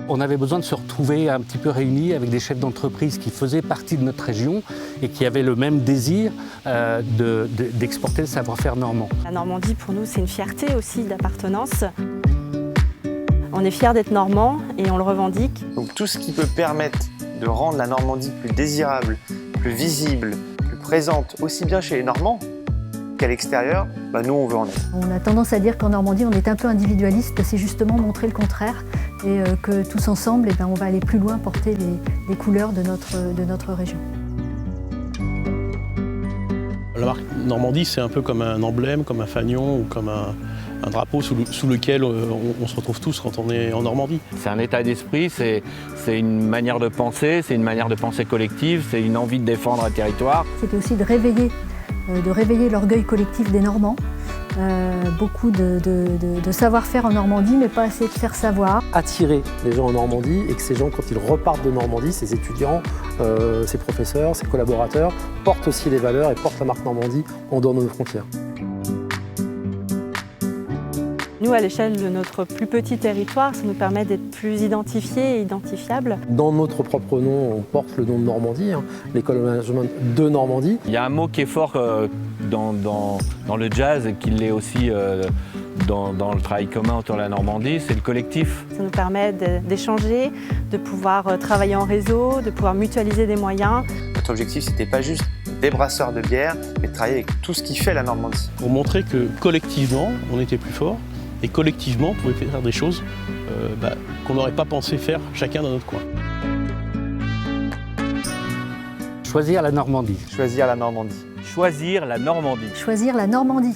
On avait besoin de se retrouver un petit peu réunis avec des chefs d'entreprise qui faisaient partie de notre région et qui avaient le même désir d'exporter le savoir-faire normand. La Normandie, pour nous, c'est une fierté aussi d'appartenance. On est fiers d'être normands et on le revendique. Donc tout ce qui peut permettre de rendre la Normandie plus désirable, plus visible, plus présente, aussi bien chez les Normands qu'à l'extérieur, nous on veut en être. On a tendance à dire qu'en Normandie on est un peu individualiste, c'est justement montrer le contraire et que tous ensemble on va aller plus loin, porter les couleurs de notre région. La marque Normandie, c'est un peu comme un emblème, comme un fanion ou comme un drapeau sous lequel on se retrouve tous quand on est en Normandie. C'est un état d'esprit, c'est une manière de penser, c'est une manière de penser collective, c'est une envie de défendre un territoire. C'était aussi de réveiller l'orgueil collectif des Normands. Beaucoup de savoir-faire en Normandie, mais pas assez de faire savoir. Attirer les gens en Normandie et que ces gens, quand ils repartent de Normandie, ces étudiants, ces professeurs, ces collaborateurs, portent aussi les valeurs et portent la marque Normandie en dehors de nos frontières. Nous, à l'échelle de notre plus petit territoire, ça nous permet d'être plus identifiés et identifiables. Dans notre propre nom, on porte le nom de Normandie, l'école de management de Normandie. Il y a un mot qui est fort dans le jazz et qui l'est aussi dans le travail commun autour de la Normandie, c'est le collectif. Ça nous permet d'échanger, de pouvoir travailler en réseau, de pouvoir mutualiser des moyens. Notre objectif, c'était pas juste des brasseurs de bière, mais de travailler avec tout ce qui fait la Normandie. Pour montrer que collectivement, on était plus fort et collectivement, on pouvait faire des choses qu'on n'aurait pas pensé faire chacun dans notre coin. Choisir la Normandie. Choisir la Normandie. Choisir la Normandie. Choisir la Normandie.